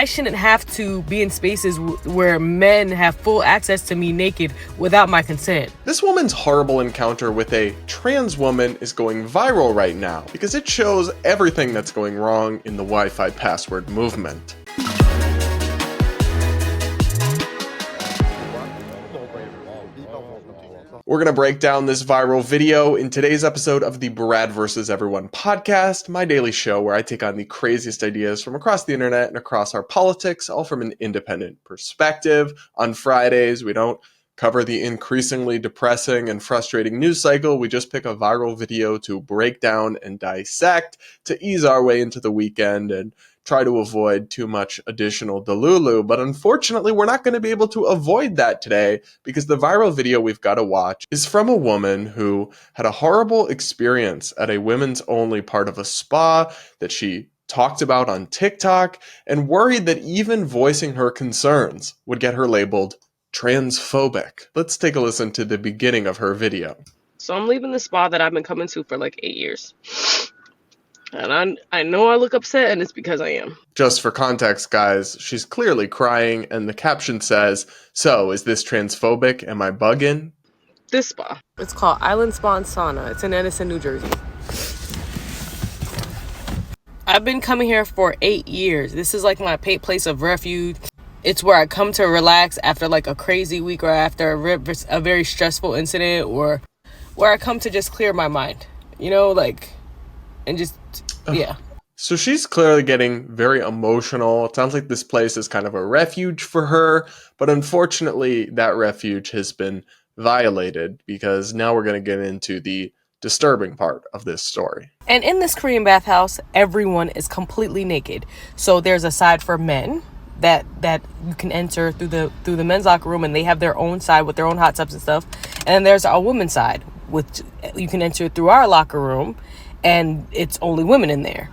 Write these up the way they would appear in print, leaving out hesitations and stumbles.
I shouldn't have to be in spaces where men have full access to me naked without my consent. This woman's horrible encounter with a trans woman is going viral right now because it shows everything that's going wrong in the Wi-Fi password movement. We're going to break down this viral video in today's episode of the Brad vs. Everyone podcast, my daily show where I take on the craziest ideas from across the internet and across our politics, all from an independent perspective. On Fridays, we don't cover the increasingly depressing and frustrating news cycle. We just pick a viral video to break down and dissect to ease our way into the weekend and try to avoid too much additional delulu. But unfortunately, we're not going to be able to avoid that today because the viral video we've got to watch is from a woman who had a horrible experience at a women's only part of a spa that she talked about on TikTok and worried that even voicing her concerns would get her labeled transphobic. Let's take a listen to the beginning of her video. So I'm leaving the spa that I've been coming to for like 8 years. And I know I look upset, and it's because I am. Just for context, guys, she's clearly crying, and the caption says, "So, is this transphobic? Am I bugging?" This spa. It's called Island Spa and Sauna. It's in Edison, New Jersey. I've been coming here for 8 years. This is like my place of refuge. It's where I come to relax after like a crazy week or after a very stressful incident, or where I come to just clear my mind, you know, like, and just, yeah. So she's clearly getting very emotional. It sounds like this place is kind of a refuge for her, but unfortunately that refuge has been violated because now we're going to get into the disturbing part of this story. And in this Korean bathhouse, everyone is completely naked. So there's a side for men that you can enter through the men's locker room, and they have their own side with their own hot tubs and stuff. And then there's a women's side, which you can enter through our locker room, and it's only women in there.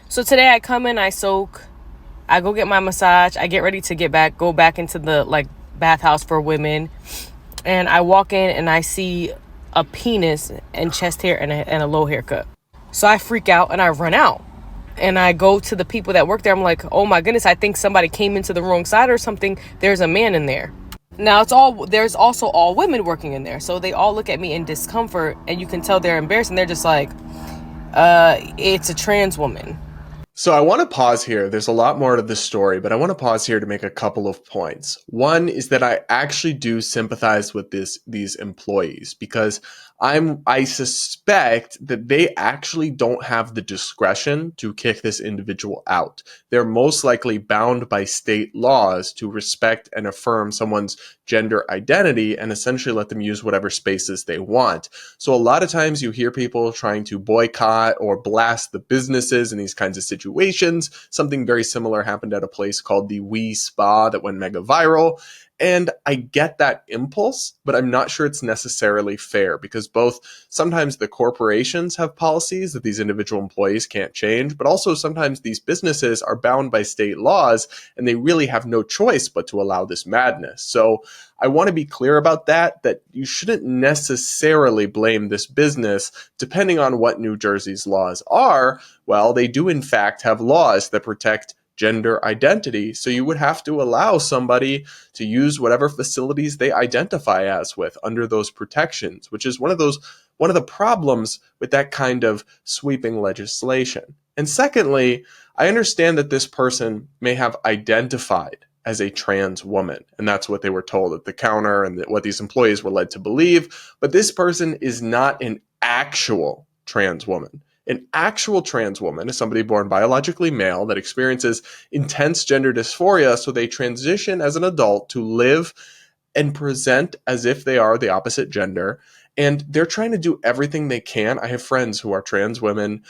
So today I come in, I soak, I go get my massage, I get ready to go back into the like bathhouse for women, and I walk in and I see a penis and chest hair and a low haircut. So I freak out and I run out. And I go to the people that work there. I'm like, oh my goodness, I think somebody came into the wrong side or something. There's a man in there. Now there's also all women working in there. So they all look at me in discomfort, and you can tell they're embarrassed, and they're just like, it's a trans woman. So I want to pause here. There's a lot more to this story, but I want to pause here to make a couple of points. One is that I actually do sympathize with these employees because I suspect that they actually don't have the discretion to kick this individual out. They're most likely bound by state laws to respect and affirm someone's gender identity and essentially let them use whatever spaces they want. So a lot of times you hear people trying to boycott or blast the businesses in these kinds of situations. Something very similar happened at a place called the Wee Spa that went mega viral. And I get that impulse, but I'm not sure it's necessarily fair because both sometimes the corporations have policies that these individual employees can't change, but also sometimes these businesses are bound by state laws and they really have no choice but to allow this madness. So I want to be clear about that you shouldn't necessarily blame this business depending on what New Jersey's laws are. Well, they do in fact have laws that protect gender identity. So you would have to allow somebody to use whatever facilities they identify as with under those protections, which is one of the problems with that kind of sweeping legislation. And secondly, I understand that this person may have identified as a trans woman, and that's what they were told at the counter and what these employees were led to believe. But this person is not an actual trans woman. An actual trans woman is somebody born biologically male that experiences intense gender dysphoria, so they transition as an adult to live and present as if they are the opposite gender, and they're trying to do everything they can. I have friends who are trans women.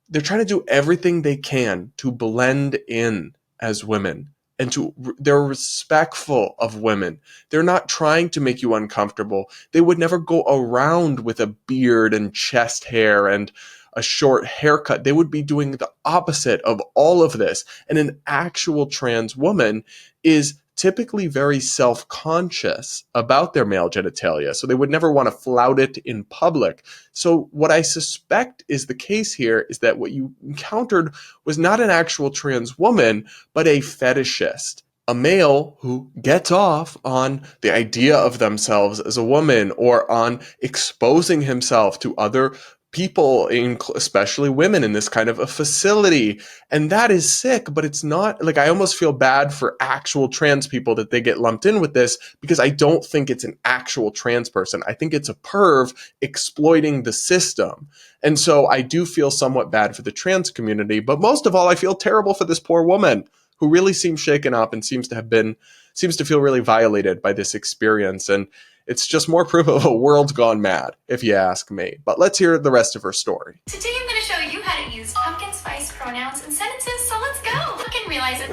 They're trying to do everything they can to blend in as women, and they're respectful of women. They're not trying to make you uncomfortable. They would never go around with a beard and chest hair and a short haircut. They would be doing the opposite of all of this. And an actual trans woman is typically very self-conscious about their male genitalia, so they would never want to flout it in public. So what I suspect is the case here is that what you encountered was not an actual trans woman, but a fetishist. A male who gets off on the idea of themselves as a woman or on exposing himself to other people, especially women, in this kind of a facility. And that is sick, but it's not like, I almost feel bad for actual trans people that they get lumped in with this, because I don't think it's an actual trans person. I think it's a perv exploiting the system. And so I do feel somewhat bad for the trans community, but most of all, I feel terrible for this poor woman who really seems shaken up and seems to feel really violated by this experience. And it's just more proof of a world gone mad, if you ask me. But let's hear the rest of her story. Today I'm going to show you how to use pumpkin spice pronouns in sentences, so let's go. I can realize it.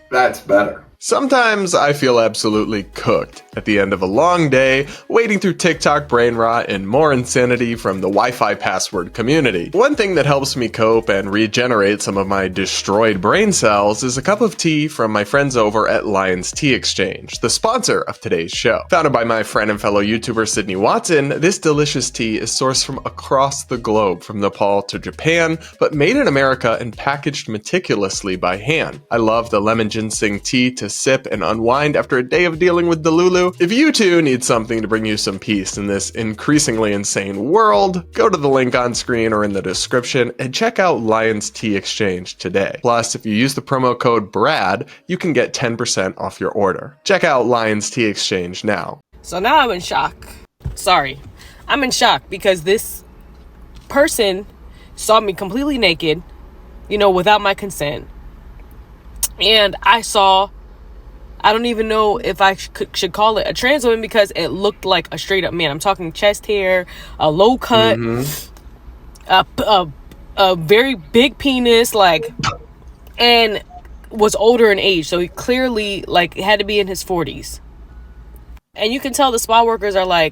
That's better. Sometimes I feel absolutely cooked at the end of a long day, wading through TikTok brain rot and more insanity from the Wi-Fi password community. One thing that helps me cope and regenerate some of my destroyed brain cells is a cup of tea from my friends over at Lion's Tea Exchange, the sponsor of today's show. Founded by my friend and fellow YouTuber Sydney Watson, this delicious tea is sourced from across the globe, from Nepal to Japan, but made in America and packaged meticulously by hand. I love the lemon ginseng tea to sip and unwind after a day of dealing with Delulu. If you too need something to bring you some peace in this increasingly insane world, go to the link on screen or in the description and check out Lion's Tea Exchange today. Plus, if you use the promo code BRAD, you can get 10% off your order. Check out Lion's Tea Exchange now. So now I'm in shock. Sorry. I'm in shock because this person saw me completely naked, without my consent. And I don't even know if I should call it a trans woman, because it looked like a straight up man. I'm talking chest hair, a low cut, a very big penis, and was older in age. So he clearly had to be in his 40s. And you can tell the spa workers are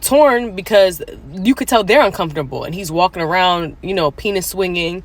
torn, because you could tell they're uncomfortable. And he's walking around, penis swinging.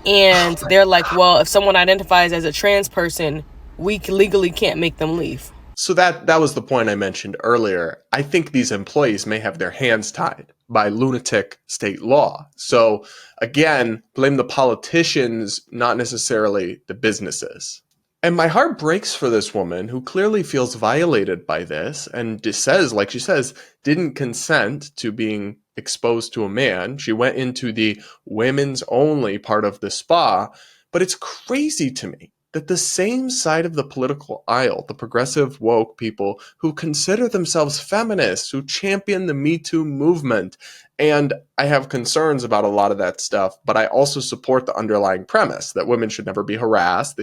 And they're like, well, if someone identifies as a trans person, we legally can't make them leave. So that was the point I mentioned earlier. I think these employees may have their hands tied by lunatic state law. So again, blame the politicians, not necessarily the businesses. And my heart breaks for this woman who clearly feels violated by this and says, like she says, didn't consent to being exposed to a man. She went into the women's only part of the spa. But it's crazy to me that the same side of the political aisle, the progressive woke people who consider themselves feminists, who champion the Me Too movement, and I have concerns about a lot of that stuff, but I also support the underlying premise that women should never be harassed.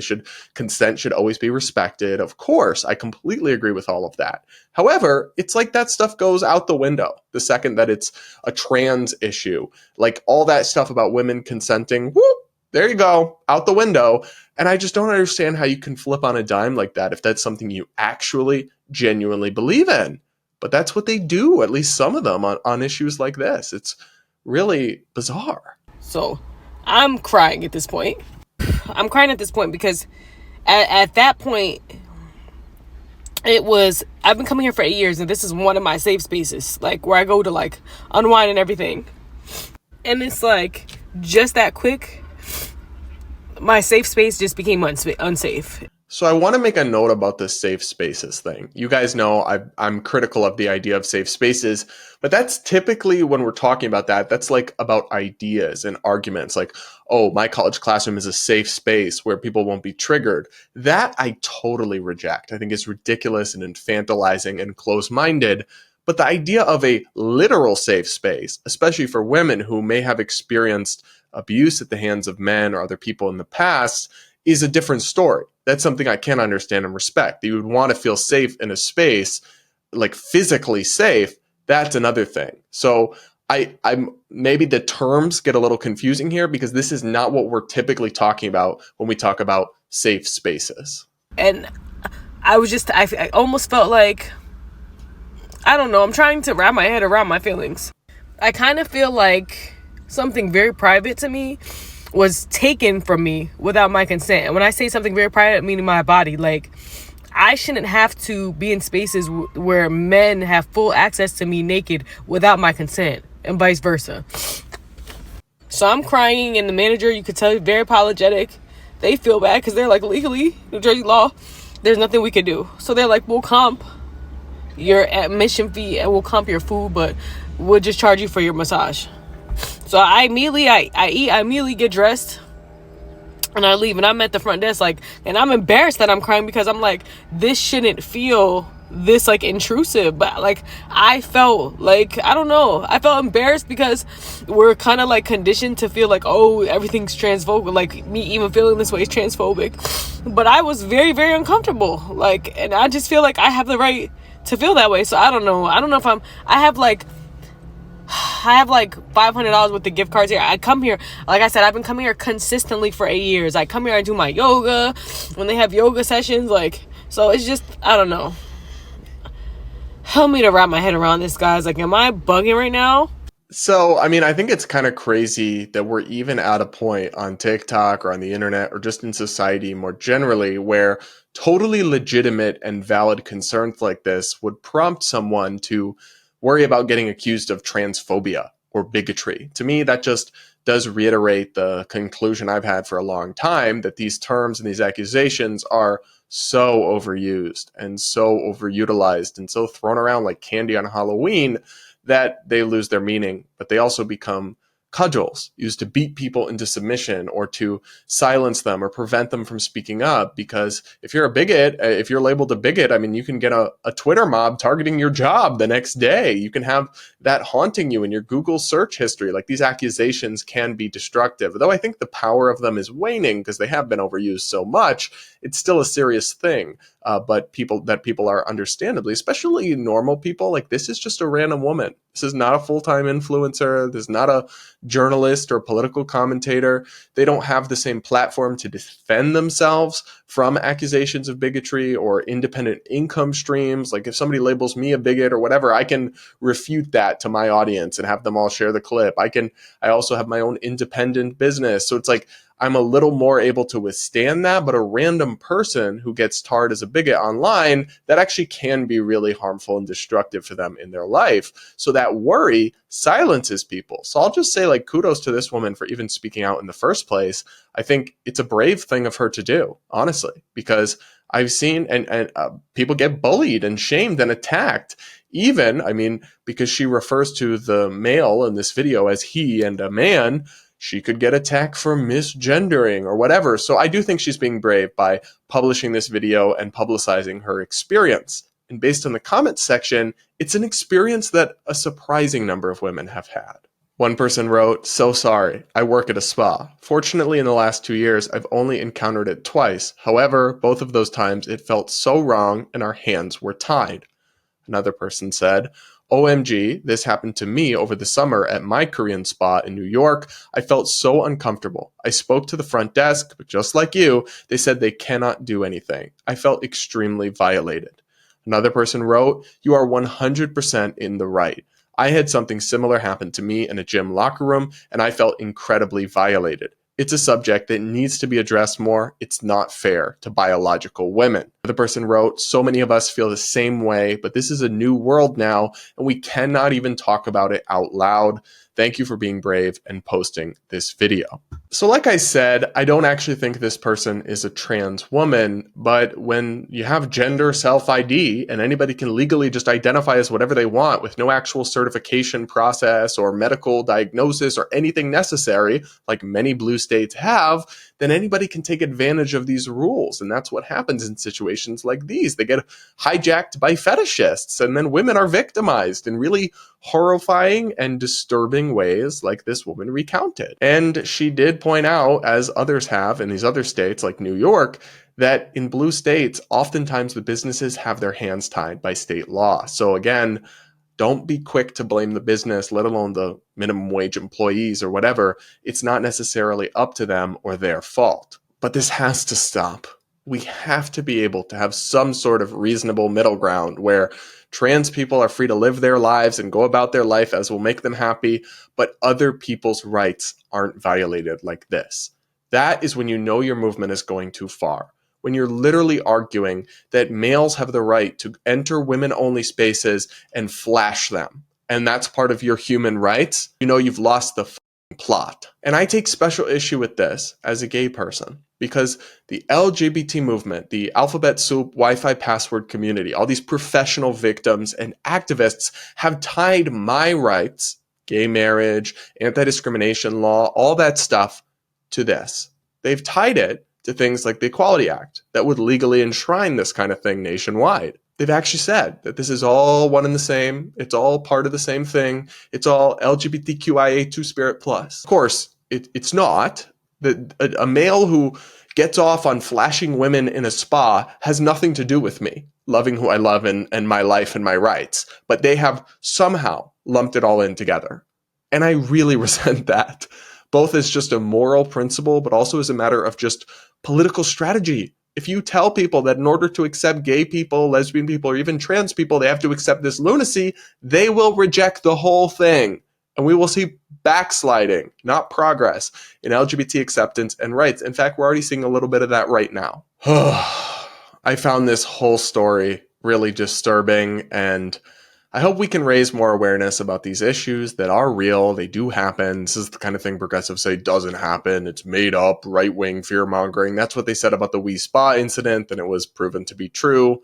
Consent should always be respected. Of course, I completely agree with all of that. However, it's like that stuff goes out the window the second that it's a trans issue. Like all that stuff about women consenting, whoop, there you go, out the window. And I just don't understand how you can flip on a dime like that if that's something you actually genuinely believe in. But that's what they do, at least some of them, on issues like this. It's really bizarre. So I'm crying at this point. I'm crying at this point because at that point, I've been coming here for 8 years, and this is one of my safe spaces, where I go to unwind and everything. And it's just that quick, my safe space just became unsafe. So I want to make a note about this safe spaces thing. You guys know I'm critical of the idea of safe spaces, but that's typically when we're talking about that's about ideas and arguments. Oh, my college classroom is a safe space where people won't be triggered. That I totally reject. I think it's ridiculous and infantilizing and close-minded. But the idea of a literal safe space, especially for women who may have experienced abuse at the hands of men or other people in the past, is a different story. That's something I can understand and respect. You would want to feel safe in a space, physically safe. That's another thing. So I'm maybe the terms get a little confusing here, because this is not what we're typically talking about when we talk about safe spaces. And I almost felt I don't know, I'm trying to wrap my head around my feelings. I kind of feel like something very private to me was taken from me without my consent. And when I say something very private, meaning my body, like, I shouldn't have to be in spaces where men have full access to me naked without my consent, and vice versa. So I'm crying, and the manager, you could tell, very apologetic. They feel bad because they're like, legally, New Jersey law, there's nothing we could do. So they're like, we'll comp your admission fee and we'll comp your food, but we'll just charge you for your massage. So I immediately, I eat, I immediately get dressed, and I leave, and I'm at the front desk, like, and I'm embarrassed that I'm crying because I'm like, this shouldn't feel this, like, intrusive. But, like, I felt like, I don't know, I felt embarrassed because we're kind of, like, conditioned to feel like, oh, everything's transphobic. Like, me even feeling this way is transphobic. But I was very, very uncomfortable. Like, and I just feel like I have the right to feel that way. So I don't know. I don't know if I have like $500 with the gift cards here. I come here, like I said, I've been coming here consistently for 8 years. I come here, I do my yoga when they have yoga sessions, like, so it's just, I don't know. Help me to wrap my head around this, guys. Like, am I bugging right now? So, I mean, I think it's kind of crazy that we're even at a point on TikTok or on the internet or just in society more generally where totally legitimate and valid concerns like this would prompt someone to worry about getting accused of transphobia or bigotry. To me, that just does reiterate the conclusion I've had for a long time that these terms and these accusations are so overused and so overutilized and so thrown around like candy on Halloween that they lose their meaning, but they also become cudgels used to beat people into submission or to silence them or prevent them from speaking up. Because if you're a bigot, if you're labeled a bigot, I mean, you can get a Twitter mob targeting your job the next day. You can have that haunting you in your Google search history. Like, these accusations can be destructive. Though I think the power of them is waning because they have been overused so much, it's still a serious thing. But people are understandably, especially normal people, like, this is just a random woman. This is not a full-time influencer. This is not a journalist or political commentator. They don't have the same platform to defend themselves from accusations of bigotry or independent income streams. Like, if somebody labels me a bigot or whatever, I can refute that to my audience and have them all share the clip. I also have my own independent business. So it's like, I'm a little more able to withstand that, but a random person who gets tarred as a bigot online, that actually can be really harmful and destructive for them in their life. So that worry silences people. So I'll just say, like, kudos to this woman for even speaking out in the first place. I think it's a brave thing of her to do, honestly, because I've seen and people get bullied and shamed and attacked. Even, I mean, because she refers to the male in this video as he and a man, she could get attacked for misgendering or whatever. So I do think she's being brave by publishing this video and publicizing her experience. And based on the comments section, it's an experience that a surprising number of women have had. One person wrote, "So sorry, I work at a spa. Fortunately, in the last 2 years, I've only encountered it twice. However, both of those times it felt so wrong and our hands were tied." Another person said, "OMG, this happened to me over the summer at my Korean spa in New York. I felt so uncomfortable. I spoke to the front desk, but just like you, they said they cannot do anything. I felt extremely violated." Another person wrote, "You are 100% in the right. I had something similar happen to me in a gym locker room, and I felt incredibly violated. It's a subject that needs to be addressed more. It's not fair to biological women." The person wrote, "So many of us feel the same way, but this is a new world now, and we cannot even talk about it out loud. Thank you for being brave and posting this video." So like I said, I don't actually think this person is a trans woman, but when you have gender self-ID and anybody can legally just identify as whatever they want with no actual certification process or medical diagnosis or anything necessary, like many blue states have, then anybody can take advantage of these rules. And that's what happens in situations like these. They get hijacked by fetishists, and then women are victimized in really horrifying and disturbing ways, like this woman recounted. And she did point out, as others have in these other states like New York, that in blue states, oftentimes the businesses have their hands tied by state law. So again, don't be quick to blame the business, let alone the minimum wage employees or whatever. It's not necessarily up to them or their fault. But this has to stop. We have to be able to have some sort of reasonable middle ground where Trans people are free to live their lives and go about their life as will make them happy, but other people's rights aren't violated like this. That is when you know your movement is going too far. When you're literally arguing that males have the right to enter women-only spaces and flash them, and that's part of your human rights, you know you've lost the plot. And I take special issue with this as a gay person because the LGBT movement, the alphabet soup, Wi-Fi password community, all these professional victims and activists have tied my rights, gay marriage, anti-discrimination law, all that stuff to this. They've tied it to things like the Equality Act that would legally enshrine this kind of thing nationwide. They've actually said that this is all one and the same. It's all part of the same thing. It's all LGBTQIA2 spirit plus. Of course, it's not. A male who gets off on flashing women in a spa has nothing to do with me loving who I love and my life and my rights. But they have somehow lumped it all in together. And I really resent that, both as just a moral principle, but also as a matter of just political strategy. If you tell people that in order to accept gay people, lesbian people, or even trans people, they have to accept this lunacy, they will reject the whole thing. And we will see backsliding, not progress, in LGBT acceptance and rights. In fact, we're already seeing a little bit of that right now. I found this whole story really disturbing, and I hope we can raise more awareness about these issues that are real. They do happen. This is the kind of thing progressives say doesn't happen. It's made up, right-wing fear-mongering. That's what they said about the Wee Spa incident, and it was proven to be true.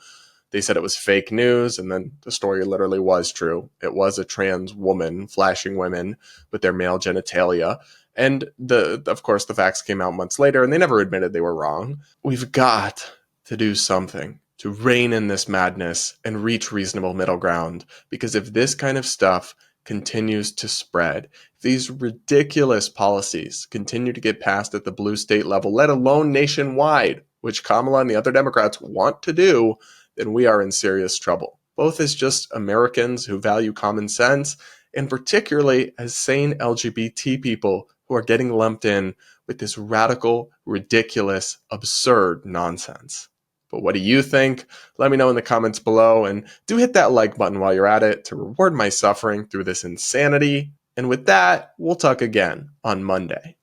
They said it was fake news, and then the story literally was true. It was a trans woman flashing women with their male genitalia. And of course, the facts came out months later, and they never admitted they were wrong. We've got to do something to rein in this madness and reach reasonable middle ground. Because if this kind of stuff continues to spread, if these ridiculous policies continue to get passed at the blue state level, let alone nationwide, which Kamala and the other Democrats want to do, then we are in serious trouble. Both as just Americans who value common sense, and particularly as sane LGBT people who are getting lumped in with this radical, ridiculous, absurd nonsense. But what do you think? Let me know in the comments below, and do hit that like button while you're at it to reward my suffering through this insanity. And with that, we'll talk again on Monday.